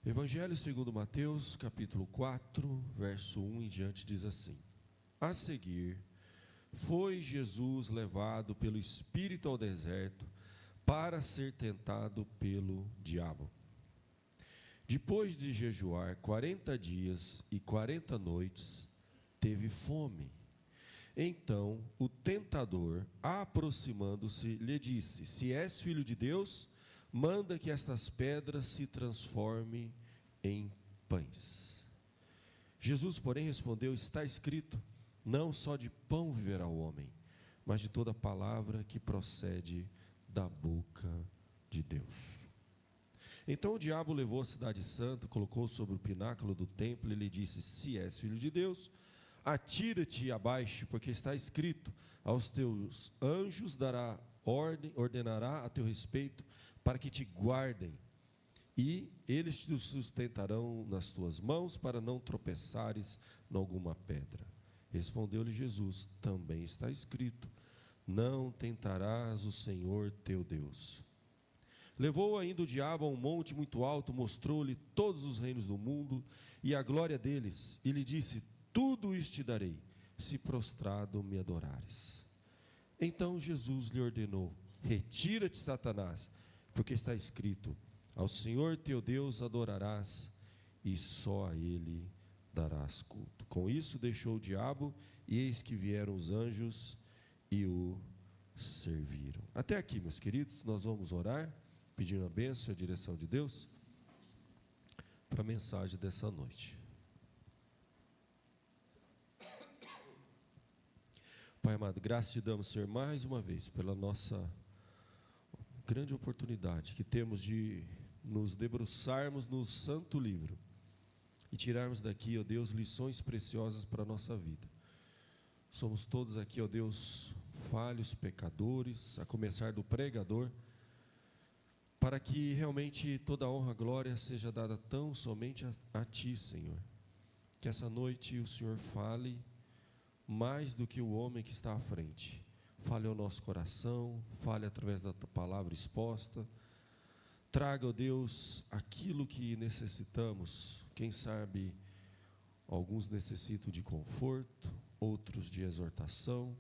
Evangelho segundo Mateus, capítulo 4, verso 1 em diante, diz assim: A seguir, foi Jesus levado pelo Espírito ao deserto para ser tentado pelo diabo. Depois de jejuar 40 dias e 40 noites, teve fome. Então o tentador, aproximando-se, lhe disse: Se és filho de Deus, manda que estas pedras se transformem em pães. Jesus, porém, respondeu: Está escrito, não só de pão viverá o homem, mas de toda palavra que procede da boca de Deus. Então o diabo levou a cidade santa, colocou sobre o pináculo do templo e lhe disse: Se és filho de Deus, atira-te abaixo, porque está escrito: aos teus anjos dará ordem, ordenará a teu respeito, para que te guardem, e eles te sustentarão nas tuas mãos, para não tropeçares em alguma pedra. Respondeu-lhe Jesus: Também está escrito: Não tentarás o Senhor teu Deus. Levou ainda o diabo a um monte muito alto, mostrou-lhe todos os reinos do mundo e a glória deles, e lhe disse: Tudo isto te darei, se prostrado me adorares. Então Jesus lhe ordenou: Retira-te, Satanás, porque está escrito: Ao Senhor teu Deus adorarás, e só a Ele darás culto. Com isso deixou o diabo, e eis que vieram os anjos e o serviram. Até aqui, meus queridos, nós vamos orar, pedindo a bênção e a direção de Deus para a mensagem dessa noite. Pai amado, graças te damos, Senhor, mais uma vez, pela nossa grande oportunidade que temos de nos debruçarmos no santo livro e tirarmos daqui, ó Deus, lições preciosas para a nossa vida. Somos todos aqui, ó Deus, falhos, pecadores, a começar do pregador, para que realmente toda a honra e glória seja dada tão somente a Ti, Senhor. Que essa noite o Senhor fale mais do que o homem que está à frente. Fale ao nosso coração, fale através da Tua palavra exposta. Traga, ó Deus, aquilo que necessitamos. Quem sabe alguns necessitam de conforto, outros de exortação,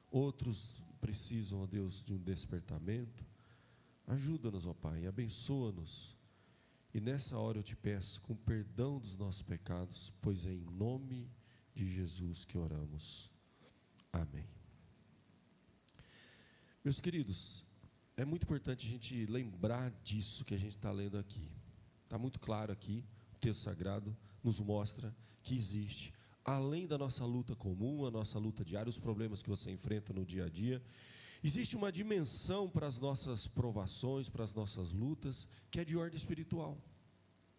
outros precisam, ó Deus, de um despertamento. Ajuda-nos, ó Pai, abençoa-nos. E nessa hora eu te peço, com perdão dos nossos pecados, pois é em nome de Jesus que oramos. Amém. Meus queridos, é muito importante a gente lembrar disso que a gente está lendo aqui. Está muito claro aqui, o texto sagrado nos mostra que existe, além da nossa luta comum, a nossa luta diária, os problemas que você enfrenta no dia a dia, existe uma dimensão para as nossas provações, para as nossas lutas, que é de ordem espiritual.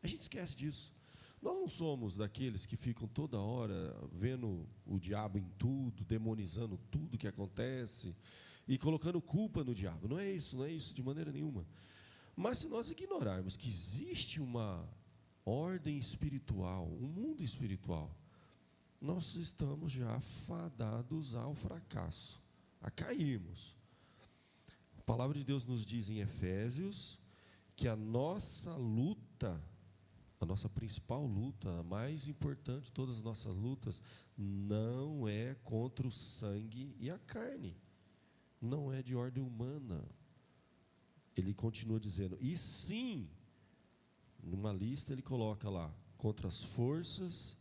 A gente esquece disso. Nós não somos daqueles que ficam toda hora vendo o diabo em tudo, demonizando tudo que acontece e colocando culpa no diabo. Não é isso de maneira nenhuma. Mas se nós ignorarmos que existe uma ordem espiritual, um mundo espiritual, nós estamos já fadados ao fracasso, a cairmos. A palavra de Deus nos diz em Efésios que a nossa luta, a nossa principal luta, a mais importante de todas as nossas lutas, não é contra o sangue e a carne, não é de ordem humana. Ele continua dizendo, e sim, numa lista ele coloca lá, contra as forças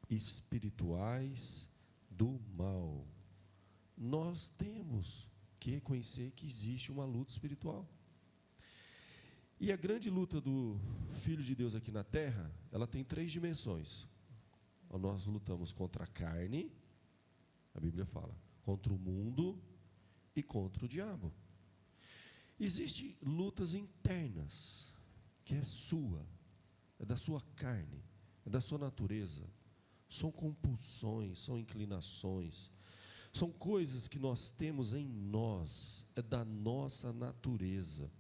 espirituais do mal. Nós temos que reconhecer que existe uma luta espiritual. E a grande luta do Filho de Deus aqui na terra, ela tem 3 dimensões. Nós lutamos contra a carne, a Bíblia fala, contra o mundo e contra o diabo. Existem lutas internas, que é sua, é da sua carne, é da sua natureza. São compulsões, são inclinações, são coisas que nós temos em nós, é da nossa natureza,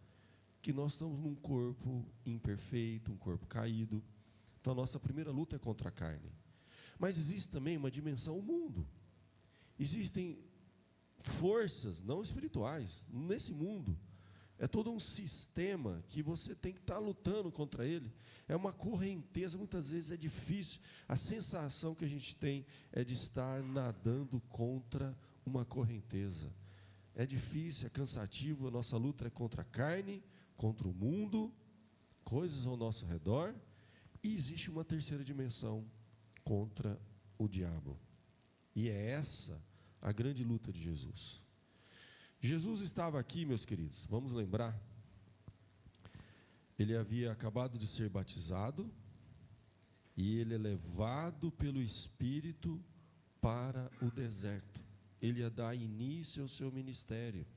que nós estamos num corpo imperfeito, um corpo caído. Então a nossa primeira luta é contra a carne. Mas existe também uma dimensão, o mundo. Existem forças não espirituais nesse mundo, É todo um sistema que você tem que estar lutando contra ele. É uma correnteza, muitas vezes é difícil. A sensação que a gente tem é de estar nadando contra uma correnteza. É difícil, é cansativo, a nossa luta é contra a carne, contra o mundo, coisas ao nosso redor, e existe uma terceira dimensão, contra o diabo. E é essa a grande luta de Jesus. Jesus estava aqui, meus queridos, vamos lembrar, ele havia acabado de ser batizado, e ele é levado pelo Espírito para o deserto. Ele ia dar início ao seu ministério.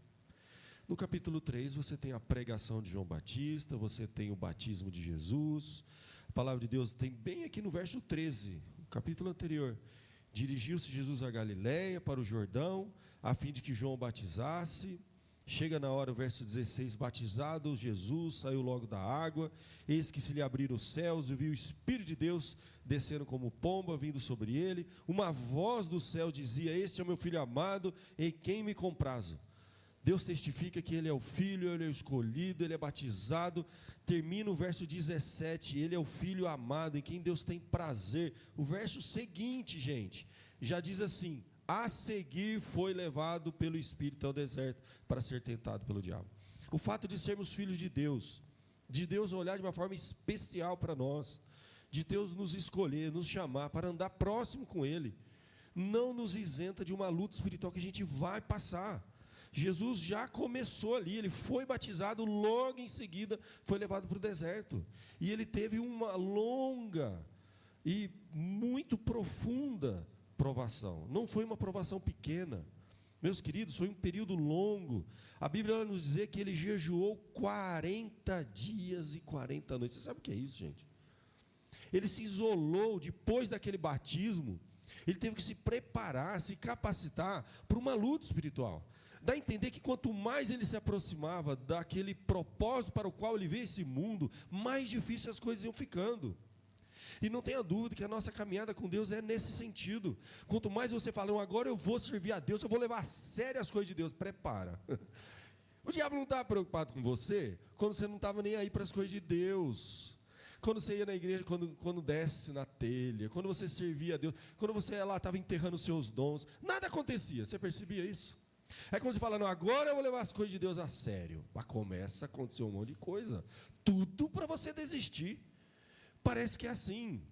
No capítulo 3, você tem a pregação de João Batista, você tem o batismo de Jesus. A palavra de Deus tem bem aqui no verso 13, no capítulo anterior. Dirigiu-se Jesus a Galiléia, para o Jordão, a fim de que João o batizasse. Chega na hora, o verso 16, batizado Jesus, saiu logo da água, eis que se lhe abriram os céus, e viu o Espírito de Deus descendo como pomba, vindo sobre ele. Uma voz do céu dizia: este é o meu Filho amado, em quem me comprazo. Deus testifica que ele é o Filho, ele é o escolhido, ele é batizado. Termina o verso 17, ele é o Filho amado, em quem Deus tem prazer. O verso seguinte, gente, já diz assim: a seguir foi levado pelo Espírito ao deserto para ser tentado pelo diabo. O fato de sermos filhos de Deus olhar de uma forma especial para nós, de Deus nos escolher, nos chamar para andar próximo com Ele, não nos isenta de uma luta espiritual que a gente vai passar. Jesus já começou ali, ele foi batizado, logo em seguida foi levado para o deserto, e ele teve uma longa e muito profunda provação. Não foi uma provação pequena, meus queridos, foi um período longo. A Bíblia vai nos dizer que ele jejuou 40 dias e 40 noites. Você sabe o que é isso, gente? Ele se isolou depois daquele batismo, ele teve que se preparar, se capacitar para uma luta espiritual. Dá a entender que quanto mais ele se aproximava daquele propósito para o qual ele veio esse mundo, mais difíceis as coisas iam ficando. E não tenha dúvida que a nossa caminhada com Deus é nesse sentido. Quanto mais você fala, não, agora eu vou servir a Deus, eu vou levar a sério as coisas de Deus, prepara. O diabo não estava preocupado com você quando você não estava nem aí para as coisas de Deus. Quando você ia na igreja, quando desce na telha, quando você servia a Deus, quando você lá estava enterrando os seus dons, nada acontecia, você percebia isso? É como se fala, não, agora eu vou levar as coisas de Deus a sério. Mas começa a acontecer um monte de coisa, tudo para você desistir. Parece que é assim.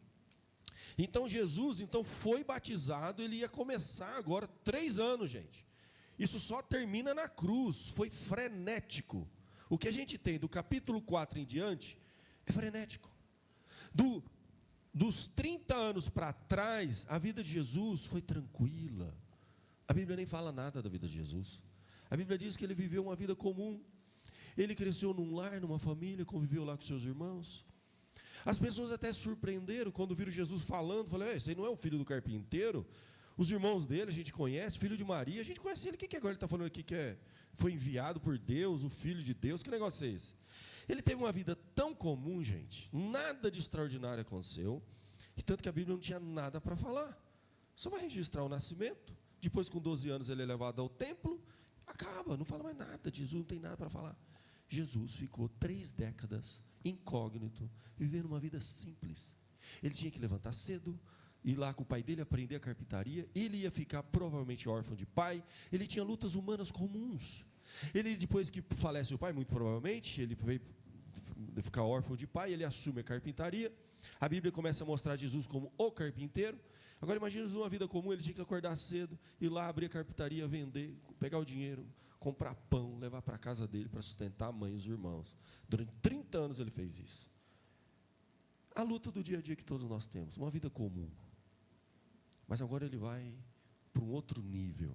Então Jesus foi batizado, ele ia começar agora 3 anos, gente. Isso só termina na cruz, foi frenético. O que a gente tem do capítulo 4 em diante é frenético. Dos 30 anos para trás, a vida de Jesus foi tranquila. A Bíblia nem fala nada da vida de Jesus. A Bíblia diz que ele viveu uma vida comum. Ele cresceu num lar, numa família, conviveu lá com seus irmãos. As pessoas até se surpreenderam quando viram Jesus falando. Falaram, esse aí não é o filho do carpinteiro? Os irmãos dele a gente conhece, filho de Maria, a gente conhece ele. O que agora ele está falando aqui que foi enviado por Deus, o Filho de Deus? Que negócio é esse? Ele teve uma vida tão comum, gente, nada de extraordinário aconteceu, e tanto que a Bíblia não tinha nada para falar. Só vai registrar o nascimento, depois com 12 anos ele é levado ao templo, acaba, não fala mais nada, Jesus não tem nada para falar. Jesus ficou 3 décadas incógnito, vivendo uma vida simples. Ele tinha que levantar cedo, ir lá com o pai dele aprender a carpintaria, ele ia ficar provavelmente órfão de pai, ele tinha lutas humanas comuns. Ele, depois que falece o pai, muito provavelmente, ele veio ficar órfão de pai, ele assume a carpintaria. A Bíblia começa a mostrar Jesus como o carpinteiro. Agora imagina uma vida comum, ele tinha que acordar cedo, ir lá abrir a carpintaria, vender, pegar o dinheiro, comprar pão, levar para a casa dele para sustentar a mãe e os irmãos. Durante 30 anos ele fez isso. A luta do dia a dia que todos nós temos, uma vida comum. Mas agora ele vai para um outro nível.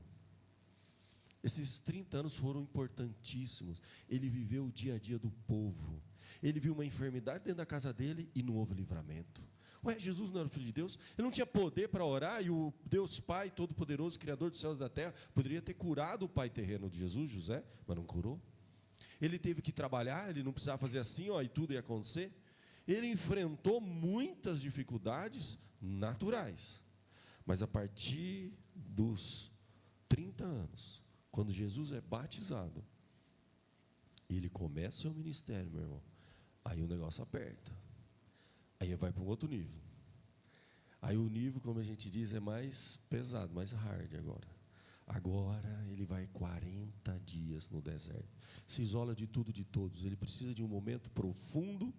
Esses 30 anos foram importantíssimos. Ele viveu o dia a dia do povo. Ele viu uma enfermidade dentro da casa dele e não houve livramento. Ué, Jesus não era o Filho de Deus? Ele não tinha poder para orar, e o Deus Pai Todo-Poderoso, Criador dos céus e da terra, poderia ter curado o pai terreno de Jesus, José, mas não curou. Ele teve que trabalhar, ele não precisava fazer assim, ó, e tudo ia acontecer. Ele enfrentou muitas dificuldades naturais, mas a partir dos 30 anos, quando Jesus é batizado, Ele começa o seu ministério, meu irmão. Aí o negócio aperta. Aí vai para um outro nível. Aí o nível, como a gente diz, é mais pesado, mais hard agora. Agora ele vai 40 dias no deserto. Se isola de tudo e de todos. Ele precisa de um momento profundo.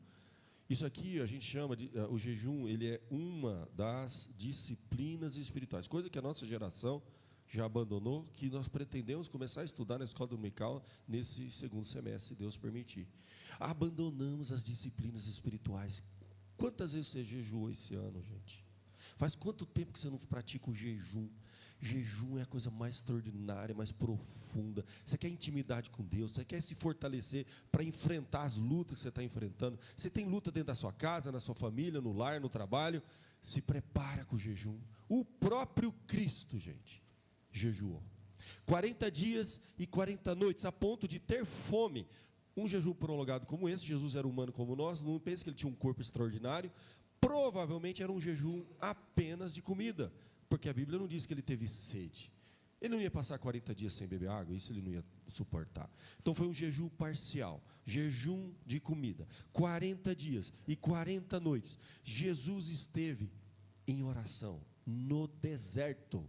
Isso aqui a gente chama de o jejum, ele é uma das disciplinas espirituais, coisa que a nossa geração já abandonou, que nós pretendemos começar a estudar na escola dominical nesse segundo semestre, se Deus permitir. Abandonamos as disciplinas espirituais. Quantas vezes você jejuou esse ano, gente? Faz quanto tempo que você não pratica o jejum? Jejum é a coisa mais extraordinária, mais profunda. Você quer intimidade com Deus, você quer se fortalecer para enfrentar as lutas que você está enfrentando. Você tem luta dentro da sua casa, na sua família, no lar, no trabalho. Se prepara com o jejum. O próprio Cristo, gente, jejuou 40 dias e 40 noites, a ponto de ter fome. Um jejum prolongado como esse, Jesus era humano como nós, não pense que ele tinha um corpo extraordinário. Provavelmente era um jejum apenas de comida, porque a Bíblia não diz que ele teve sede. Ele não ia passar 40 dias sem beber água, isso ele não ia suportar. Então foi um jejum parcial, jejum de comida. 40 dias e 40 noites. Jesus esteve em oração, no deserto,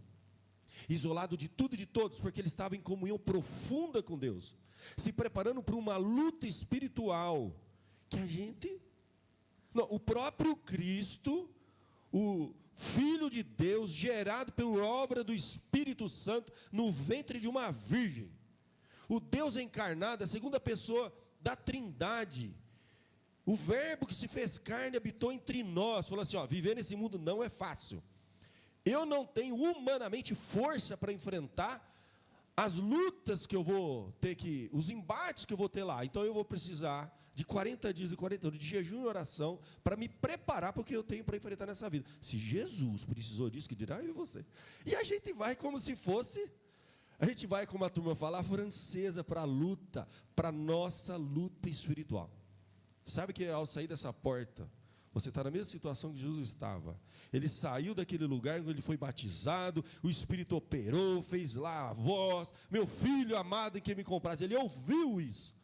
isolado de tudo e de todos, porque ele estava em comunhão profunda com Deus, se preparando para uma luta espiritual, que a gente... Não, o próprio Cristo, o Filho de Deus, gerado pela obra do Espírito Santo, no ventre de uma virgem, o Deus encarnado, a segunda pessoa da Trindade, o Verbo que se fez carne, habitou entre nós, falou assim, viver nesse mundo não é fácil, eu não tenho humanamente força para enfrentar as lutas que eu vou ter os embates que eu vou ter lá, então eu vou precisar de 40 dias e 40 anos de jejum e oração para me preparar para o que eu tenho para enfrentar nessa vida. Se Jesus precisou disso, que dirá eu e você. E a gente vai como se fosse, a gente vai, como a turma fala, a francesa para a luta, para a nossa luta espiritual. Sabe que ao sair dessa porta, você está na mesma situação que Jesus estava. Ele saiu daquele lugar onde ele foi batizado, o Espírito operou, fez lá a voz, meu filho amado em quem me comprasse. Ele ouviu isso.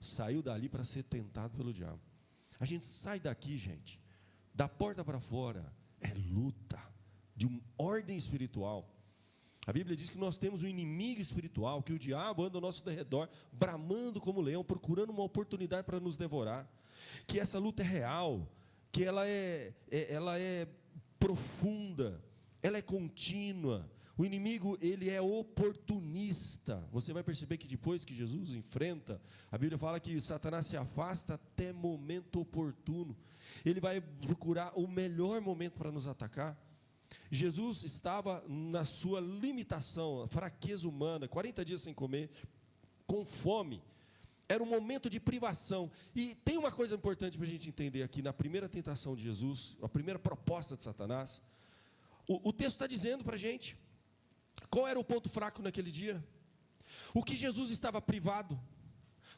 Saiu dali para ser tentado pelo diabo. A gente sai daqui, gente, da porta para fora, é luta, de uma ordem espiritual. A Bíblia diz que nós temos um inimigo espiritual, que o diabo anda ao nosso redor, bramando como leão, procurando uma oportunidade para nos devorar. Que essa luta é real, que ela é profunda, ela é contínua. O inimigo, ele é oportunista. Você vai perceber que depois que Jesus enfrenta, a Bíblia fala que Satanás se afasta até momento oportuno. Ele vai procurar o melhor momento para nos atacar. Jesus estava na sua limitação, fraqueza humana, 40 dias sem comer, com fome. Era um momento de privação. E tem uma coisa importante para a gente entender aqui, na primeira tentação de Jesus, a primeira proposta de Satanás. O texto está dizendo para a gente, qual era o ponto fraco naquele dia? O que Jesus estava privado?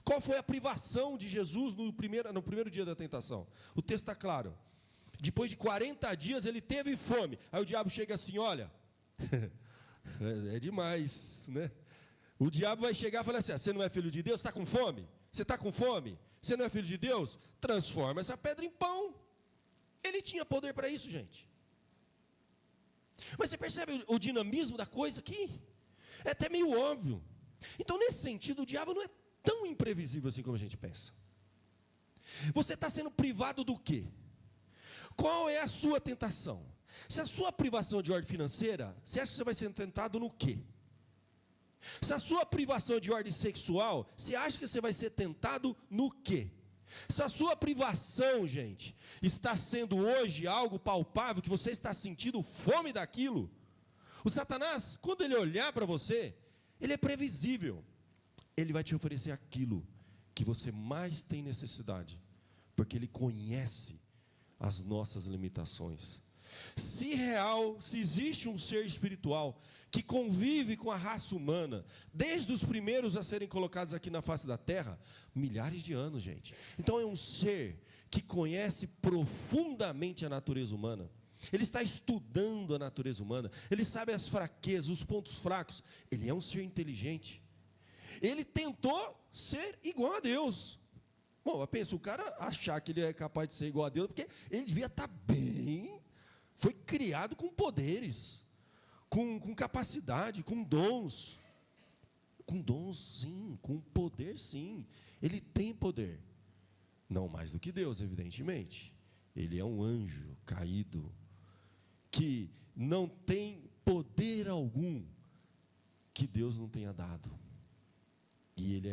Qual foi a privação de Jesus no primeiro dia da tentação? O texto está claro. Depois de 40 dias ele teve fome. Aí o diabo chega assim, olha, é demais, né? O diabo vai chegar e falar assim, você não é filho de Deus? Está com fome? Você está com fome? Você não é filho de Deus? Transforma essa pedra em pão. Ele tinha poder para isso, gente. Mas você percebe o dinamismo da coisa aqui? É até meio óbvio. Então, nesse sentido, o diabo não é tão imprevisível assim como a gente pensa. Você está sendo privado do quê? Qual é a sua tentação? Se a sua privação é de ordem financeira, você acha que você vai ser tentado no quê? Se a sua privação é de ordem sexual, você acha que você vai ser tentado no quê? Se a sua privação, gente, está sendo hoje algo palpável, que você está sentindo fome daquilo, o Satanás, quando ele olhar para você, ele é previsível. Ele vai te oferecer aquilo que você mais tem necessidade, porque ele conhece as nossas limitações. Se existe um ser espiritual que convive com a raça humana, desde os primeiros a serem colocados aqui na face da terra, milhares de anos, gente. Então é um ser que conhece profundamente a natureza humana. Ele está estudando a natureza humana, ele sabe as fraquezas, os pontos fracos. Ele é um ser inteligente. Ele tentou ser igual a Deus. Bom, pensa, o cara achar que ele é capaz de ser igual a Deus, porque ele devia estar bem, foi criado com poderes, com capacidade, com dons. Com dons, sim, com poder, sim. Ele tem poder. Não mais do que Deus, evidentemente. Ele é um anjo caído, que não tem poder algum que Deus não tenha dado. E ele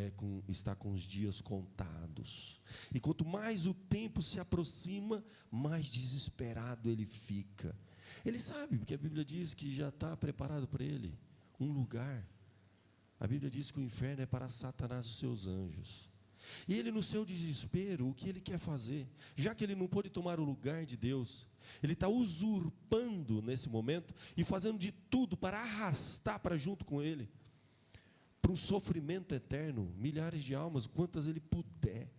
está com os dias contados. E quanto mais o tempo se aproxima, mais desesperado ele fica. Ele sabe, porque a Bíblia diz que já está preparado para ele um lugar. A Bíblia diz que o inferno é para Satanás e os seus anjos. E ele, no seu desespero, o que ele quer fazer? Já que ele não pôde tomar o lugar de Deus, ele está usurpando nesse momento e fazendo de tudo para arrastar para junto com ele, para um sofrimento eterno, milhares de almas, quantas ele puder.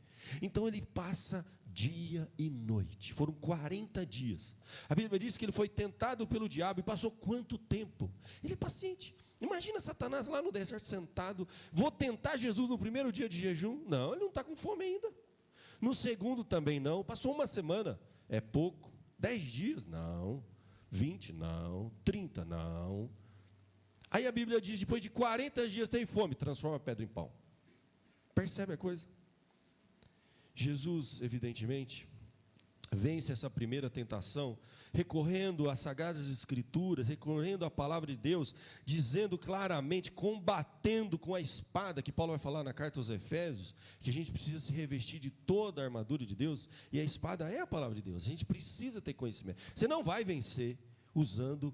Então ele passa dia e noite, foram 40 dias. A Bíblia diz que ele foi tentado pelo diabo e passou quanto tempo? Ele é paciente. Imagina Satanás lá no deserto sentado, vou tentar Jesus no primeiro dia de jejum? Não, ele não está com fome ainda. No segundo também não, passou uma semana, é pouco. 10 dias? Não. 20? Não. 30? Não. Aí a Bíblia diz, depois de 40 dias tem fome, transforma a pedra em pão. Percebe a coisa? Jesus, evidentemente, vence essa primeira tentação, recorrendo às Sagradas Escrituras, recorrendo à palavra de Deus, dizendo claramente, combatendo com a espada, que Paulo vai falar na carta aos Efésios, que a gente precisa se revestir de toda a armadura de Deus, e a espada é a palavra de Deus, a gente precisa ter conhecimento. Você não vai vencer usando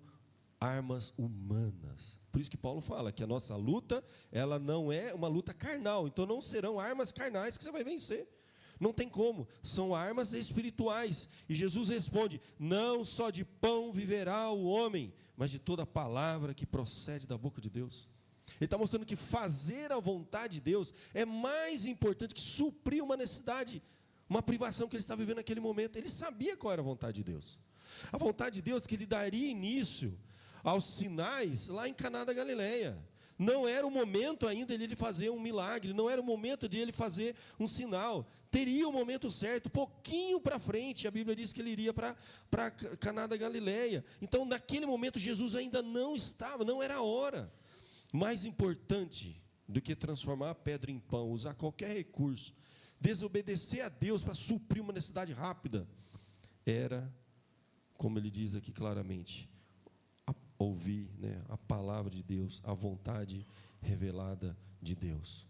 armas humanas. Por isso que Paulo fala que a nossa luta, ela não é uma luta carnal, então não serão armas carnais que você vai vencer. Não tem como, são armas espirituais. E Jesus responde, não só de pão viverá o homem, mas de toda palavra que procede da boca de Deus. Ele está mostrando que fazer a vontade de Deus é mais importante que suprir uma necessidade, uma privação que ele está vivendo naquele momento. Ele sabia qual era a vontade de Deus. A vontade de Deus que ele daria início aos sinais lá em Caná da Galileia. Não era o momento ainda de ele fazer um milagre, não era o momento de ele fazer um sinal. Teria o momento certo, pouquinho para frente, a Bíblia diz que ele iria para Caná da Galileia. Então, naquele momento, Jesus ainda não estava, não era a hora. Mais importante do que transformar a pedra em pão, usar qualquer recurso, desobedecer a Deus para suprir uma necessidade rápida, era, como ele diz aqui claramente, ouvir, a palavra de Deus, a vontade revelada de Deus.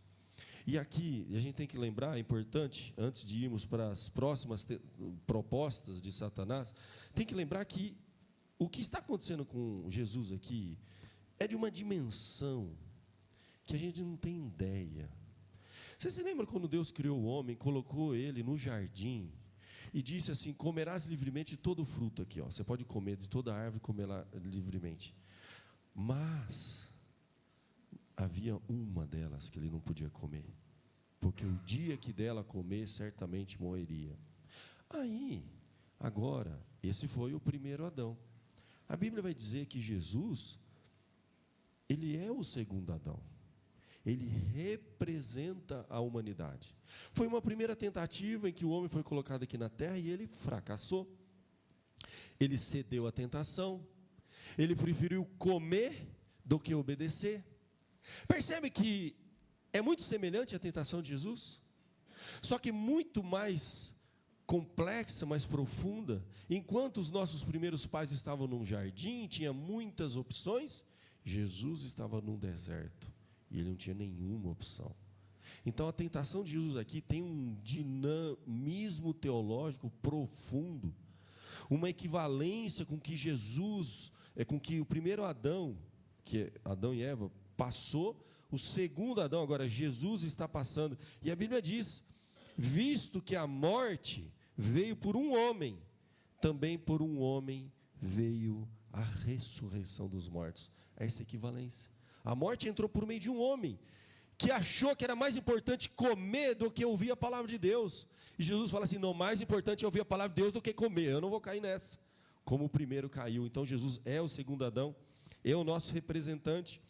E aqui, a gente tem que lembrar, é importante, antes de irmos para as próximas propostas de Satanás, tem que lembrar que o que está acontecendo com Jesus aqui é de uma dimensão que a gente não tem ideia. Você se lembra quando Deus criou o homem, colocou ele no jardim e disse assim, comerás livremente de todo o fruto aqui, ó. Você pode comer de toda a árvore, comerá livremente. Mas havia uma delas que ele não podia comer, porque o dia que dela comer, certamente morreria. Aí, agora, esse foi o primeiro Adão. A Bíblia vai dizer que Jesus, ele é o segundo Adão. Ele representa a humanidade. Foi uma primeira tentativa em que o homem foi colocado aqui na terra e ele fracassou. Ele cedeu à tentação. Ele preferiu comer do que obedecer. Percebe que é muito semelhante à tentação de Jesus? Só que muito mais complexa, mais profunda. Enquanto os nossos primeiros pais estavam num jardim, tinha muitas opções, Jesus estava num deserto. E ele não tinha nenhuma opção. Então a tentação de Jesus aqui tem um dinamismo teológico profundo, uma equivalência com que Jesus, com que o primeiro Adão, que é Adão e Eva, passou, o segundo Adão, agora Jesus está passando. E a Bíblia diz, visto que a morte veio por um homem, também por um homem veio a ressurreição dos mortos. Essa equivalência. A morte entrou por meio de um homem, que achou que era mais importante comer do que ouvir a palavra de Deus. E Jesus fala assim, não, mais importante é ouvir a palavra de Deus do que comer, eu não vou cair nessa. Como o primeiro caiu, então Jesus é o segundo Adão, é o nosso representante.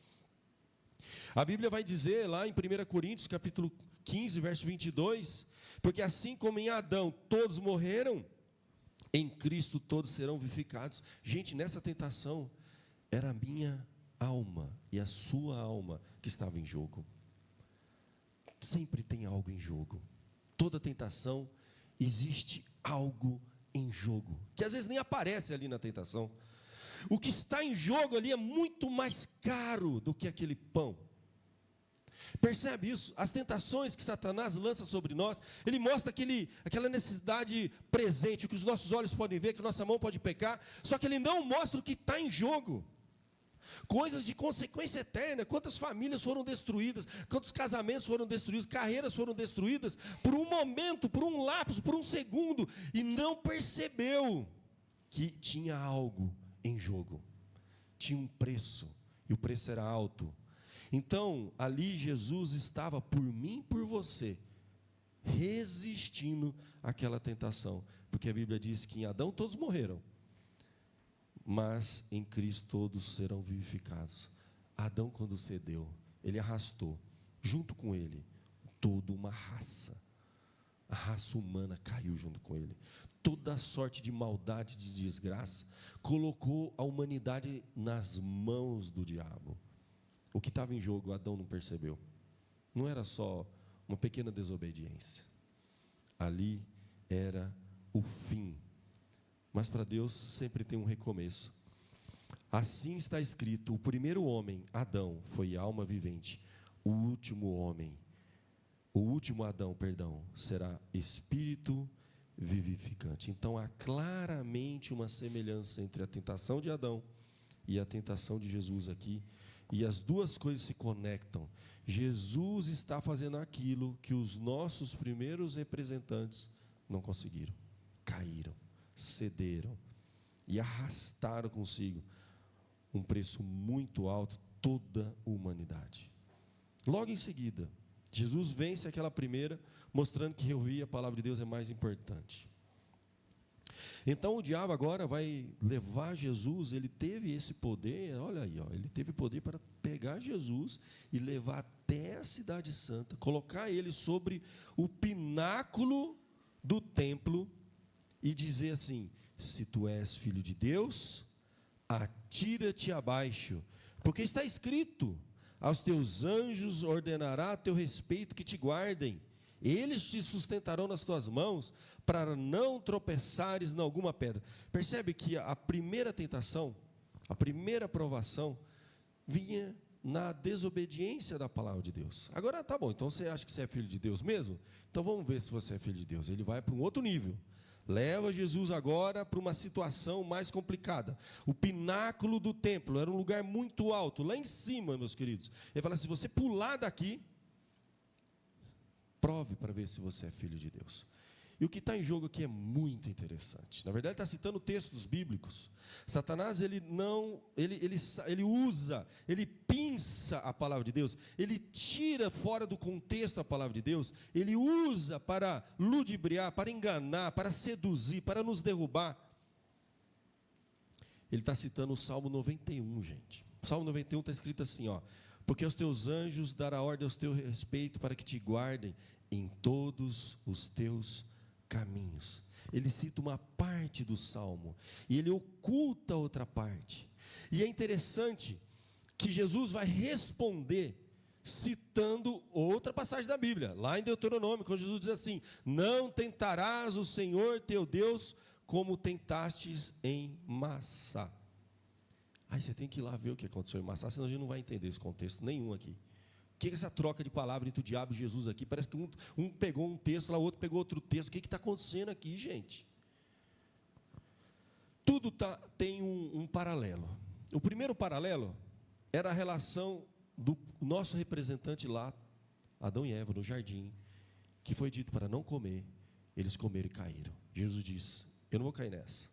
A Bíblia vai dizer lá em 1 Coríntios, capítulo 15, verso 22, porque assim como em Adão todos morreram, em Cristo todos serão vivificados. Gente, nessa tentação, era a minha alma e a sua alma que estava em jogo. Sempre tem algo em jogo. Toda tentação, existe algo em jogo, que às vezes nem aparece ali na tentação. O que está em jogo ali é muito mais caro do que aquele pão. Percebe isso? As tentações que Satanás lança sobre nós, ele mostra aquela necessidade presente, o que os nossos olhos podem ver, que nossa mão pode pecar, só que ele não mostra o que está em jogo. Coisas de consequência eterna. Quantas famílias foram destruídas, quantos casamentos foram destruídos, carreiras foram destruídas, por um momento, por um lapso, por um segundo, e não percebeu que tinha algo em jogo, tinha um preço, e o preço era alto. Então, ali Jesus estava por mim e por você, resistindo àquela tentação, porque a Bíblia diz que em Adão todos morreram, mas em Cristo todos serão vivificados. Adão, quando cedeu, ele arrastou, junto com ele, toda uma raça. A raça humana caiu junto com ele. Toda sorte de maldade, de desgraça, colocou a humanidade nas mãos do diabo. O que estava em jogo, Adão não percebeu. Não era só uma pequena desobediência. Ali era o fim. Mas para Deus sempre tem um recomeço. Assim está escrito: o primeiro homem, Adão, foi alma vivente. O último Adão, será espírito vivificante. Então há claramente uma semelhança entre a tentação de Adão e a tentação de Jesus aqui. E as duas coisas se conectam. Jesus está fazendo aquilo que os nossos primeiros representantes não conseguiram. Caíram, cederam e arrastaram consigo um preço muito alto, toda a humanidade. Logo em seguida, Jesus vence aquela primeira, mostrando que ouvir a palavra de Deus é mais importante. Então o diabo agora vai levar Jesus, ele teve esse poder, olha aí, ele teve poder para pegar Jesus e levar até a cidade santa, colocar ele sobre o pináculo do templo e dizer assim: se tu és filho de Deus, atira-te abaixo, porque está escrito: aos teus anjos ordenará a teu respeito que te guardem, eles te sustentarão nas tuas mãos, para não tropeçares em alguma pedra. Percebe que a primeira tentação, a primeira provação, vinha na desobediência da palavra de Deus. Agora tá bom, então você acha que você é filho de Deus mesmo? Então vamos ver se você é filho de Deus. Ele vai para um outro nível. Leva Jesus agora para uma situação mais complicada. O pináculo do templo era um lugar muito alto, lá em cima, meus queridos. Ele fala: se você pular daqui, prove para ver se você é filho de Deus. E o que está em jogo aqui é muito interessante. Na verdade, ele está citando textos bíblicos. Satanás, ele pinça a palavra de Deus, ele tira fora do contexto a palavra de Deus, ele usa para ludibriar, para enganar, para seduzir, para nos derrubar. Ele está citando o Salmo 91, gente. O Salmo 91 está escrito assim, porque aos teus anjos dará ordem aos teus respeito para que te guardem em todos os teus caminhos. Ele cita uma parte do Salmo e ele oculta outra parte. E é interessante que Jesus vai responder citando outra passagem da Bíblia, lá em Deuteronômio, quando Jesus diz assim: não tentarás o Senhor teu Deus como tentastes em Massá. Aí você tem que ir lá ver o que aconteceu em Massá, senão a gente não vai entender esse contexto nenhum aqui. O que é essa troca de palavra entre o diabo e Jesus aqui? Parece que um pegou um texto, lá o outro pegou outro texto. O que está acontecendo aqui, gente? Tudo tem um paralelo. O primeiro paralelo era a relação do nosso representante lá, Adão e Eva, no jardim, que foi dito para não comer. Eles comeram e caíram. Jesus disse: eu não vou cair nessa.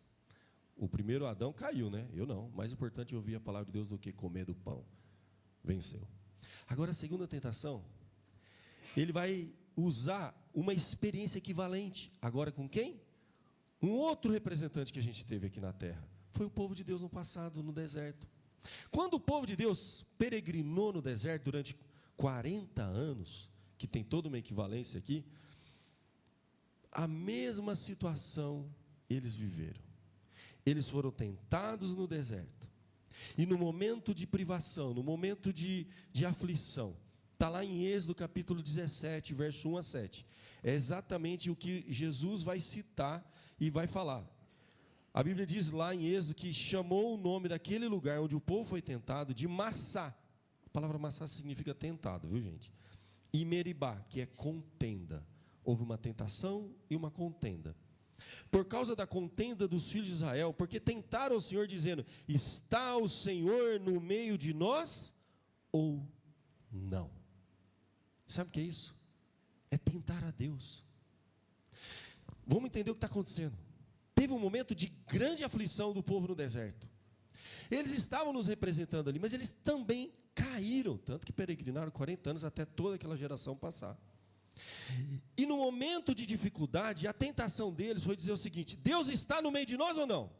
O primeiro Adão caiu, né? Eu não. Mais importante é ouvir a palavra de Deus do que comer do pão. Venceu. Agora, a segunda tentação, ele vai usar uma experiência equivalente. Agora com quem? Um outro representante que a gente teve aqui na terra. Foi o povo de Deus no passado, no deserto. Quando o povo de Deus peregrinou no deserto durante 40 anos, que tem toda uma equivalência aqui, a mesma situação eles viveram. Eles foram tentados no deserto. E no momento de privação, no momento de aflição, está lá em Êxodo capítulo 17, verso 1 a 7. É exatamente o que Jesus vai citar e vai falar. A Bíblia diz lá em Êxodo que chamou o nome daquele lugar onde o povo foi tentado de Massá. A palavra Massá significa tentado, viu, gente? E Meribá, que é contenda. Houve uma tentação e uma contenda. Por causa da contenda dos filhos de Israel, porque tentaram o Senhor dizendo: está o Senhor no meio de nós ou não? Sabe o que é isso? É tentar a Deus. Vamos entender o que está acontecendo. Teve um momento de grande aflição do povo no deserto. Eles estavam nos representando ali, mas eles também caíram, tanto que peregrinaram 40 anos até toda aquela geração passar. E no momento de dificuldade, a tentação deles foi dizer o seguinte: Deus está no meio de nós ou não?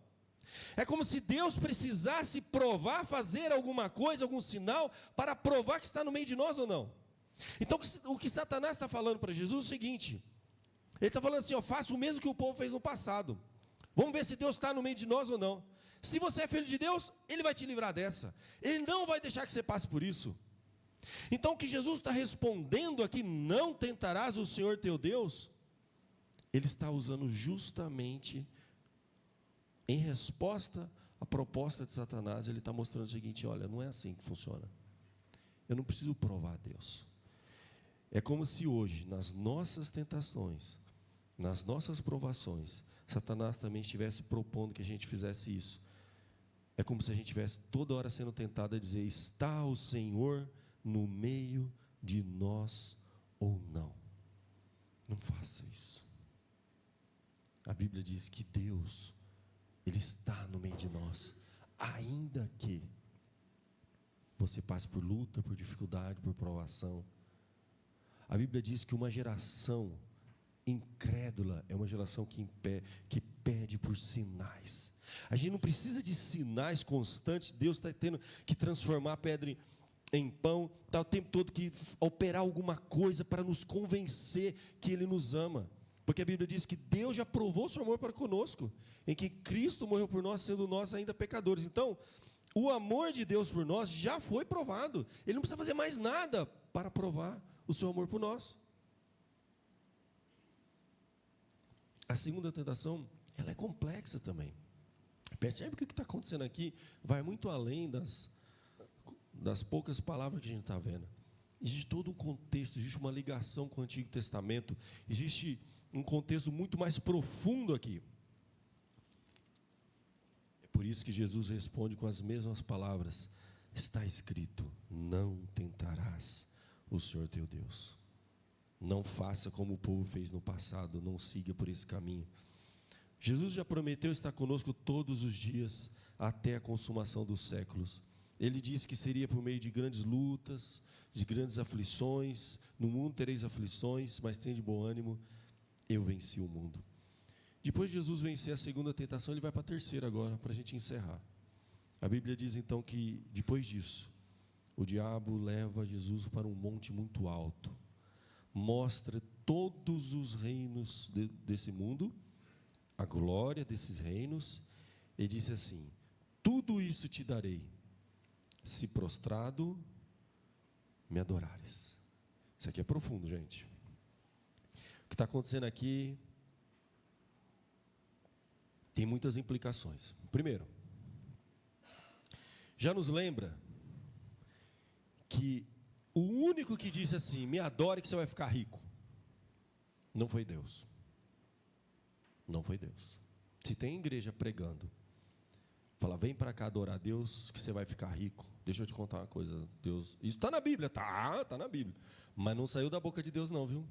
É como se Deus precisasse provar, fazer alguma coisa, algum sinal, para provar que está no meio de nós ou não. Então o que Satanás está falando para Jesus é o seguinte: ele está falando assim, ó, faça o mesmo que o povo fez no passado. Vamos ver se Deus está no meio de nós ou não. Se você é filho de Deus, Ele vai te livrar dessa. Ele não vai deixar que você passe por isso. Então o que Jesus está respondendo aqui, não tentarás o Senhor teu Deus, Ele está usando justamente, em resposta à proposta de Satanás, Ele está mostrando o seguinte: olha, não é assim que funciona. Eu não preciso provar a Deus. É como se hoje, nas nossas tentações, nas nossas provações, Satanás também estivesse propondo que a gente fizesse isso. É como se a gente estivesse toda hora sendo tentado a dizer: está o Senhor no meio de nós ou não? Não faça isso. A Bíblia diz que Deus, Ele está no meio de nós, ainda que você passe por luta, por dificuldade, por provação. A Bíblia diz que uma geração incrédula é uma geração que pede por sinais. A gente não precisa de sinais constantes. Deus está tendo que transformar a pedra em pão, está o tempo todo que operar alguma coisa para nos convencer que Ele nos ama. Porque a Bíblia diz que Deus já provou o seu amor para conosco, em que Cristo morreu por nós, sendo nós ainda pecadores. Então, o amor de Deus por nós já foi provado. Ele não precisa fazer mais nada para provar o seu amor por nós. A segunda tentação, ela é complexa também. Percebe que o que está acontecendo aqui vai muito além das poucas palavras que a gente está vendo. Existe todo um contexto, existe uma ligação com o Antigo Testamento, existe um contexto muito mais profundo aqui. É por isso que Jesus responde com as mesmas palavras: está escrito, não tentarás o Senhor teu Deus. Não faça como o povo fez no passado, não siga por esse caminho. Jesus já prometeu estar conosco todos os dias, até a consumação dos séculos. Ele disse que seria por meio de grandes lutas, de grandes aflições. No mundo tereis aflições, mas tende bom ânimo, eu venci o mundo. Depois de Jesus vencer a segunda tentação, ele vai para a terceira agora, para a gente encerrar. A Bíblia diz então que, depois disso, o diabo leva Jesus para um monte muito alto, mostra todos os reinos desse mundo, a glória desses reinos, e disse assim: tudo isso te darei, se prostrado me adorares. Isso aqui é profundo, gente. O que está acontecendo aqui tem muitas implicações. Primeiro, já nos lembra que o único que disse assim: me adore que você vai ficar rico, não foi Deus. Não foi Deus. Se tem igreja pregando, fala, vem para cá adorar a Deus que você vai ficar rico. Deixa eu te contar uma coisa, Deus, isso está na Bíblia, está na Bíblia, mas não saiu da boca de Deus não, viu?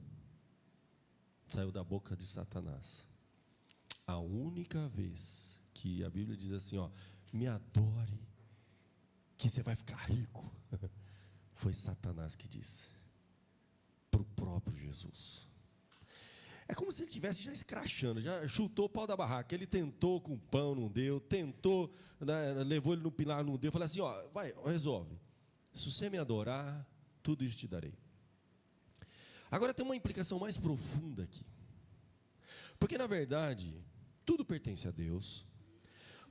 Saiu da boca de Satanás. A única vez que a Bíblia diz assim, ó, me adore que você vai ficar rico, foi Satanás que disse, para o próprio Jesus. É como se ele estivesse já escrachando, já chutou o pau da barraca. Ele tentou com pão, não deu, tentou, né, levou ele no pilar, não deu. Falei assim, ó, vai, resolve. Se você me adorar, tudo isso te darei. Agora tem uma implicação mais profunda aqui. Porque, na verdade, tudo pertence a Deus.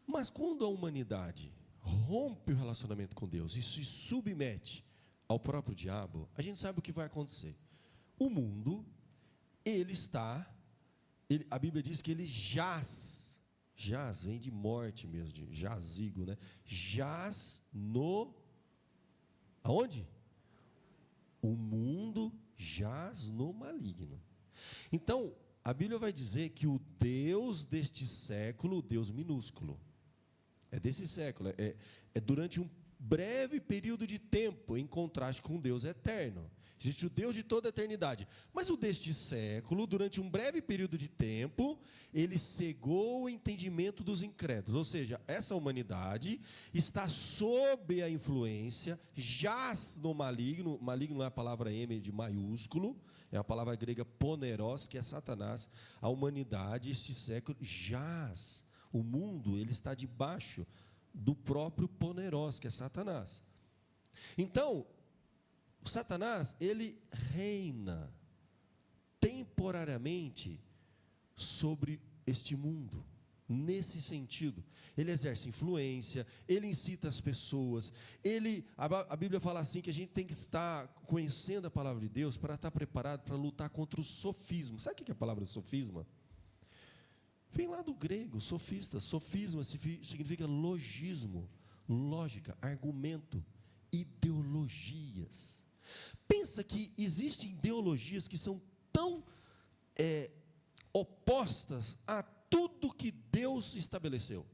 Mas quando a humanidade rompe o relacionamento com Deus e se submete ao próprio diabo, a gente sabe o que vai acontecer. O mundo, a Bíblia diz que ele jaz vem de morte mesmo, de jazigo, né? Jaz aonde? O mundo jaz no maligno. Então, a Bíblia vai dizer que o Deus deste século, o Deus minúsculo, é desse século, é durante um breve período de tempo, em contraste com o Deus eterno. Existe o Deus de toda a eternidade. Mas o deste século, durante um breve período de tempo, ele cegou o entendimento dos incrédulos. Ou seja, essa humanidade está sob a influência, jaz no maligno. Maligno não é a palavra M de maiúsculo, é a palavra grega poneros, que é Satanás. A humanidade, este século, jaz. O mundo, ele está debaixo do próprio poneros, que é Satanás. Então, Satanás, ele reina temporariamente sobre este mundo, nesse sentido. Ele exerce influência, ele incita as pessoas, a Bíblia fala assim, que a gente tem que estar conhecendo a palavra de Deus para estar preparado para lutar contra o sofisma. Sabe o que é a palavra sofisma? Vem lá do grego, sofista. Sofisma significa logismo, lógica, argumento, ideologias. Pensa que existem ideologias que são tão opostas a tudo que Deus estabeleceu.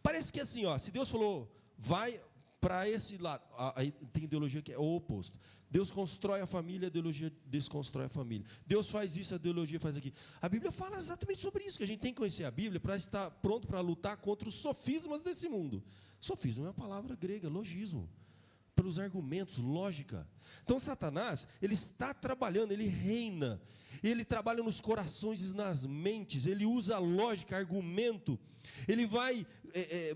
Parece que assim, ó, se Deus falou, vai para esse lado, aí tem ideologia que é o oposto. Deus constrói a família, a ideologia desconstrói a família. Deus faz isso, a ideologia faz aquilo. A Bíblia fala exatamente sobre isso, que a gente tem que conhecer a Bíblia para estar pronto para lutar contra os sofismas desse mundo. Sofisma é uma palavra grega, logismo, pelos argumentos, lógica. Então Satanás, ele está trabalhando, ele reina, ele trabalha nos corações e nas mentes, ele usa lógica, argumento, ele vai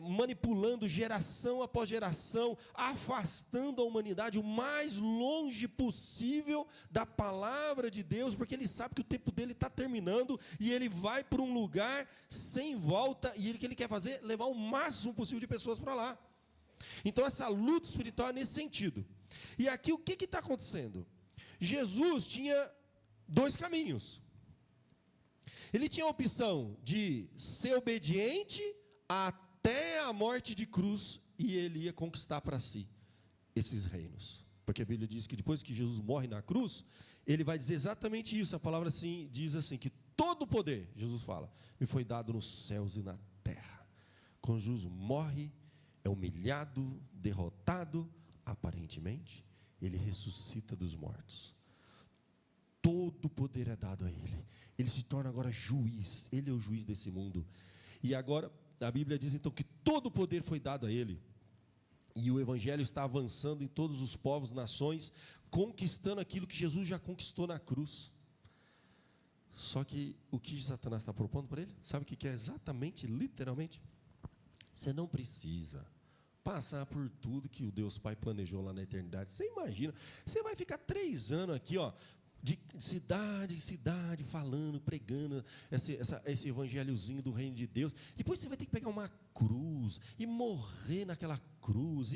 manipulando geração após geração, afastando a humanidade o mais longe possível da palavra de Deus, porque ele sabe que o tempo dele está terminando, e ele vai para um lugar sem volta, e o que ele quer fazer? Levar o máximo possível de pessoas para lá. Então essa luta espiritual é nesse sentido. E aqui o que está acontecendo? Jesus tinha dois caminhos. Ele tinha a opção de ser obediente até a morte de cruz, e ele ia conquistar para si esses reinos. Porque a Bíblia diz que depois que Jesus morre na cruz, ele vai dizer exatamente isso. A palavra assim, diz assim, que todo o poder, Jesus fala, me foi dado nos céus e na terra. Quando Jesus morre, é humilhado, derrotado, aparentemente, ele ressuscita dos mortos. Todo o poder é dado a ele. Ele se torna agora juiz, ele é o juiz desse mundo. E agora, a Bíblia diz então que todo o poder foi dado a ele. E o Evangelho está avançando em todos os povos, nações, conquistando aquilo que Jesus já conquistou na cruz. Só que o que Satanás está propondo para ele? Sabe o que é exatamente, literalmente? Você não precisa passar por tudo que o Deus Pai planejou lá na eternidade. Você imagina, você vai ficar 3 anos aqui, ó, de cidade em cidade, falando, pregando esse evangelhozinho do reino de Deus. Depois você vai ter que pegar uma cruz e morrer naquela cruz.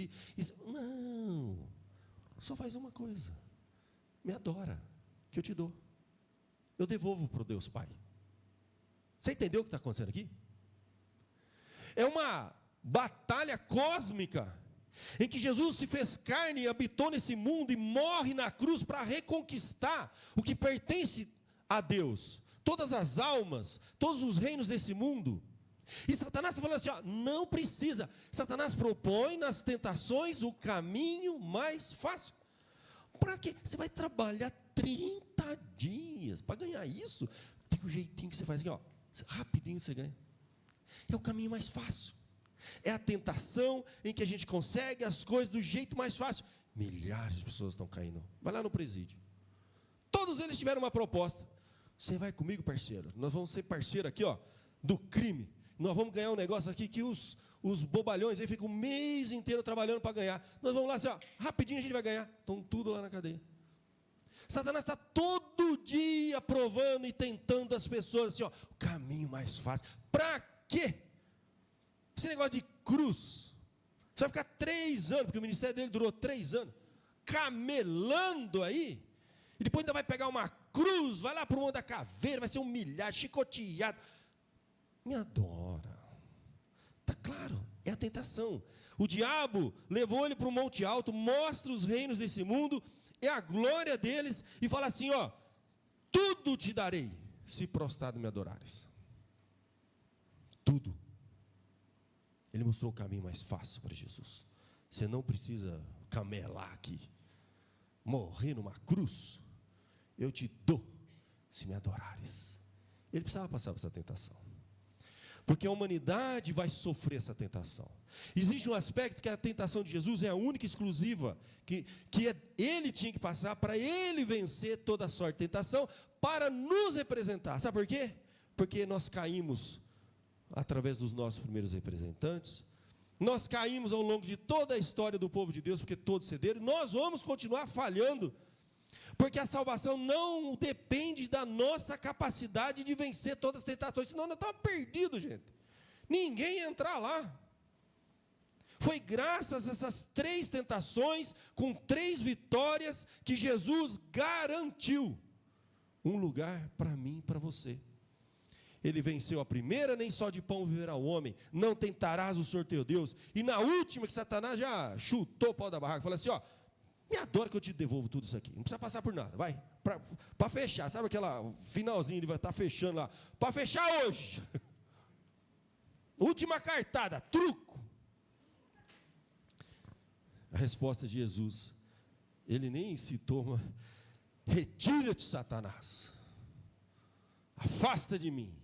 Não, só faz uma coisa: me adora, que eu te dou. Eu devolvo para o Deus Pai. Você entendeu o que está acontecendo aqui? É uma batalha cósmica, em que Jesus se fez carne e habitou nesse mundo e morre na cruz para reconquistar o que pertence a Deus, todas as almas, todos os reinos desse mundo. E Satanás está falando assim, ó, não precisa. Satanás propõe nas tentações o caminho mais fácil. Para quê? Você vai trabalhar 30 dias para ganhar isso. Tem um jeitinho que você faz aqui, ó, rapidinho você ganha. É o caminho mais fácil. É a tentação em que a gente consegue as coisas do jeito mais fácil. Milhares de pessoas estão caindo. Vai lá no presídio. Todos eles tiveram uma proposta. Você vai comigo, parceiro? Nós vamos ser parceiro aqui, ó, do crime. Nós vamos ganhar um negócio aqui que os bobalhões aí ficam o mês inteiro trabalhando para ganhar. Nós vamos lá assim, ó, rapidinho a gente vai ganhar. Estão tudo lá na cadeia. Satanás está todo dia provando e tentando as pessoas assim, ó, o caminho mais fácil. Para quê? Esse negócio de cruz. Você vai ficar 3 anos, porque o ministério dele durou 3 anos, camelando aí, e depois ainda vai pegar uma cruz, vai lá para o mundo da caveira, vai ser humilhado, chicoteado. Me adora. Está claro, é a tentação. O diabo levou ele para um monte alto, mostra os reinos desse mundo, é a glória deles, e fala assim, ó, tudo te darei, se prostrado me adorares. Tudo. Ele mostrou o caminho mais fácil para Jesus. Você não precisa camelar aqui, morrer numa cruz. Eu te dou, se me adorares. Ele precisava passar por essa tentação, porque a humanidade vai sofrer essa tentação. Existe um aspecto que a tentação de Jesus é a única exclusiva, que ele tinha que passar para ele vencer toda a sorte de tentação, para nos representar. Sabe por quê? Porque nós caímos através dos nossos primeiros representantes, nós caímos ao longo de toda a história do povo de Deus, porque todos cederam, nós vamos continuar falhando, porque a salvação não depende da nossa capacidade de vencer todas as tentações, senão nós estamos perdidos, gente. Ninguém ia entrar lá. Foi graças a essas 3 tentações, com 3 vitórias, que Jesus garantiu um lugar para mim e para você. Ele venceu a primeira, nem só de pão viverá o homem, não tentarás o Senhor teu Deus. E na última, que Satanás já chutou o pau da barraca, falou assim, ó, me adora que eu te devolvo tudo isso aqui, não precisa passar por nada, vai, para fechar, sabe aquela finalzinho, ele vai estar fechando lá, para fechar hoje, última cartada, truco. A resposta de Jesus, ele nem citou, mas, retira-te, Satanás, afasta de mim,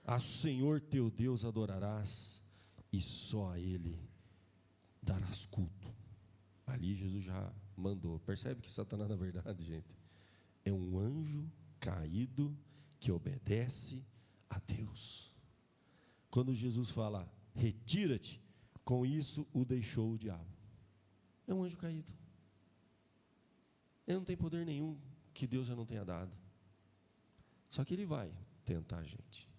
a Senhor teu Deus adorarás, e só a Ele darás culto. Ali Jesus já mandou. Percebe que Satanás, na verdade, gente, é um anjo caído que obedece a Deus. Quando Jesus fala, retira-te, com isso o deixou o diabo. É um anjo caído. Ele não tem poder nenhum que Deus já não tenha dado. Só que ele vai tentar a gente.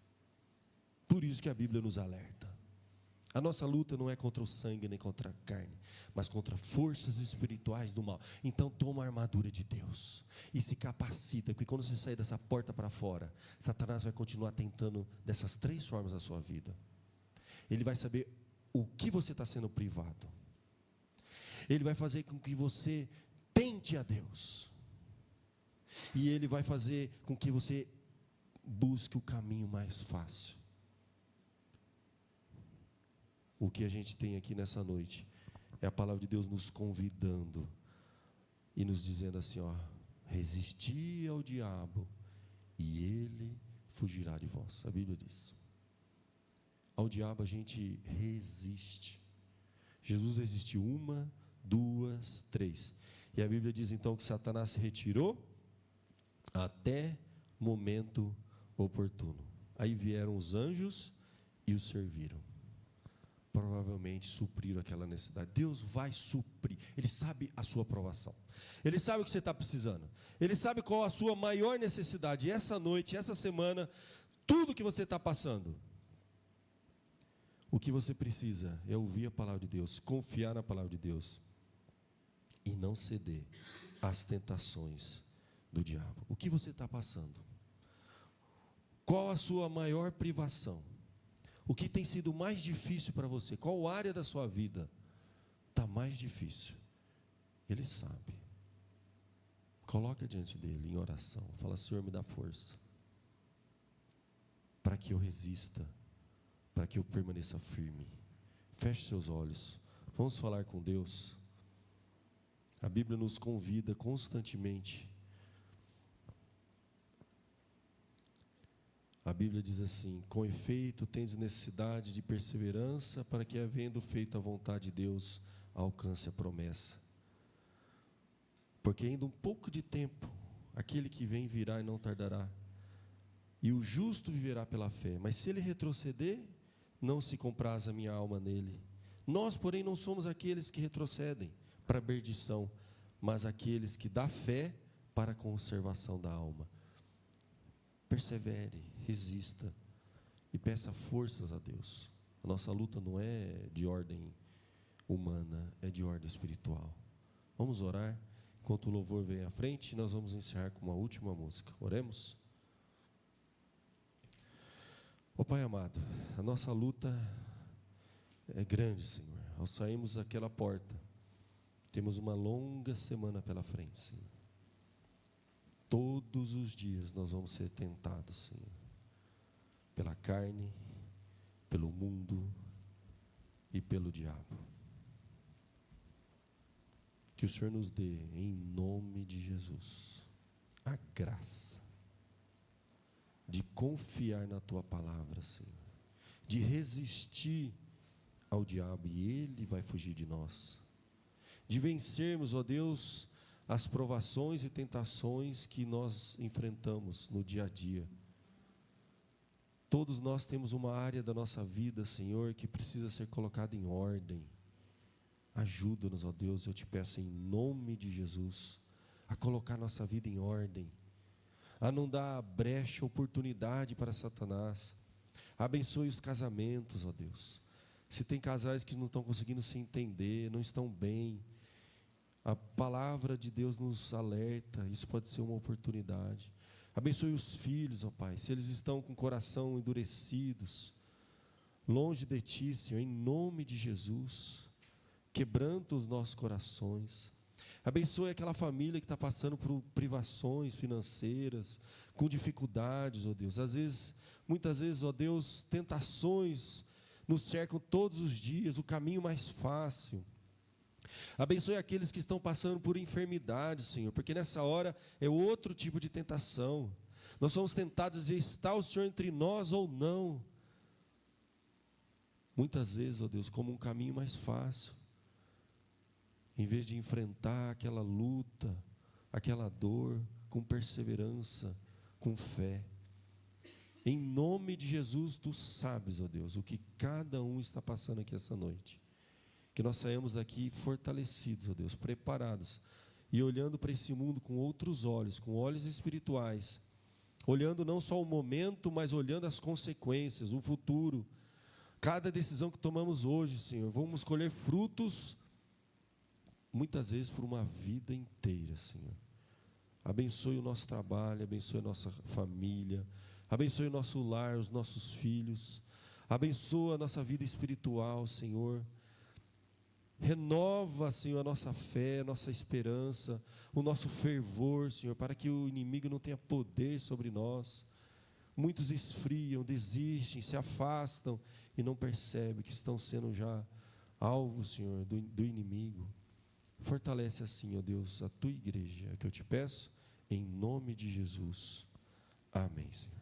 Por isso que a Bíblia nos alerta. A nossa luta não é contra o sangue nem contra a carne, mas contra forças espirituais do mal. Então toma a armadura de Deus e se capacita, porque quando você sair dessa porta para fora, Satanás vai continuar tentando dessas 3 formas a sua vida. Ele vai saber o que você está sendo privado. Ele vai fazer com que você tente a Deus. E ele vai fazer com que você busque o caminho mais fácil. O que a gente tem aqui nessa noite é a palavra de Deus nos convidando e nos dizendo assim, ó, resisti ao diabo e ele fugirá de vós. A Bíblia diz. Ao diabo a gente resiste. Jesus resistiu 1, 2, 3. E a Bíblia diz então que Satanás se retirou até momento oportuno. Aí vieram os anjos e o serviram. Provavelmente supriram aquela necessidade. Deus vai suprir. Ele sabe a sua aprovação. Ele sabe o que você está precisando. Ele sabe qual a sua maior necessidade. E essa noite, essa semana, tudo que você está passando, o que você precisa é ouvir a palavra de Deus, confiar na palavra de Deus e não ceder às tentações do diabo. O que você está passando? Qual a sua maior privação? O que tem sido mais difícil para você? Qual área da sua vida está mais difícil? Ele sabe. Coloca diante dele em oração. Fala, Senhor, me dá força para que eu resista, para que eu permaneça firme. Feche seus olhos. Vamos falar com Deus. A Bíblia nos convida constantemente. A Bíblia diz assim, com efeito, tendes necessidade de perseverança, para que, havendo feito a vontade de Deus, alcance a promessa. Porque ainda um pouco de tempo, aquele que vem virá e não tardará. e o justo viverá pela fé. Mas se ele retroceder, não se compraz a minha alma nele. Nós, porém, não somos aqueles que retrocedem para a perdição, mas aqueles que dá fé para a conservação da alma. Persevere, resista e peça forças a Deus. A nossa luta não é de ordem humana, é de ordem espiritual. Vamos orar. Enquanto o louvor vem à frente, nós vamos encerrar com uma última música. Oremos. Ó Pai amado, a nossa luta é grande, Senhor. Ao sairmos daquela porta, temos uma longa semana pela frente, Senhor. Todos os dias nós vamos ser tentados, Senhor, pela carne, pelo mundo e pelo diabo. Que o Senhor nos dê, em nome de Jesus, a graça de confiar na Tua palavra, Senhor, de resistir ao diabo e ele vai fugir de nós, de vencermos, ó Deus, as provações e tentações que nós enfrentamos no dia a dia. Todos nós temos uma área da nossa vida, Senhor, que precisa ser colocada em ordem. Ajuda-nos, ó Deus, eu te peço em nome de Jesus, a colocar nossa vida em ordem, a não dar brecha, oportunidade para Satanás. Abençoe os casamentos, ó Deus. Se tem casais que não estão conseguindo se entender, não estão bem, a palavra de Deus nos alerta, isso pode ser uma oportunidade. Abençoe os filhos, ó Pai, se eles estão com o coração endurecidos, longe de Ti, Senhor, em nome de Jesus, quebranta os nossos corações. Abençoe aquela família que está passando por privações financeiras, com dificuldades, ó Deus. Muitas vezes, ó Deus, tentações nos cercam todos os dias, o caminho mais fácil. Abençoe aqueles que estão passando por enfermidades, Senhor, porque nessa hora é outro tipo de tentação. Nós somos tentados a dizer, está o Senhor entre nós ou não? Muitas vezes, ó Deus, como um caminho mais fácil. Em vez de enfrentar aquela luta, aquela dor, com perseverança, com fé. Em nome de Jesus, Tu sabes, ó Deus, o que cada um está passando aqui essa noite. Que nós saímos daqui fortalecidos, ó Deus, preparados, e olhando para esse mundo com outros olhos, com olhos espirituais. Olhando não só o momento, mas olhando as consequências, o futuro. Cada decisão que tomamos hoje, Senhor, vamos colher frutos muitas vezes por uma vida inteira, Senhor. Abençoe o nosso trabalho, abençoe a nossa família, abençoe o nosso lar, os nossos filhos, abençoa a nossa vida espiritual, Senhor. Renova, Senhor, a nossa fé, a nossa esperança, o nosso fervor, Senhor, para que o inimigo não tenha poder sobre nós. Muitos esfriam, desistem, se afastam e não percebem que estão sendo já alvo, Senhor, do inimigo. Fortalece assim, ó Deus, a Tua igreja, é o que eu te peço, em nome de Jesus. Amém, Senhor.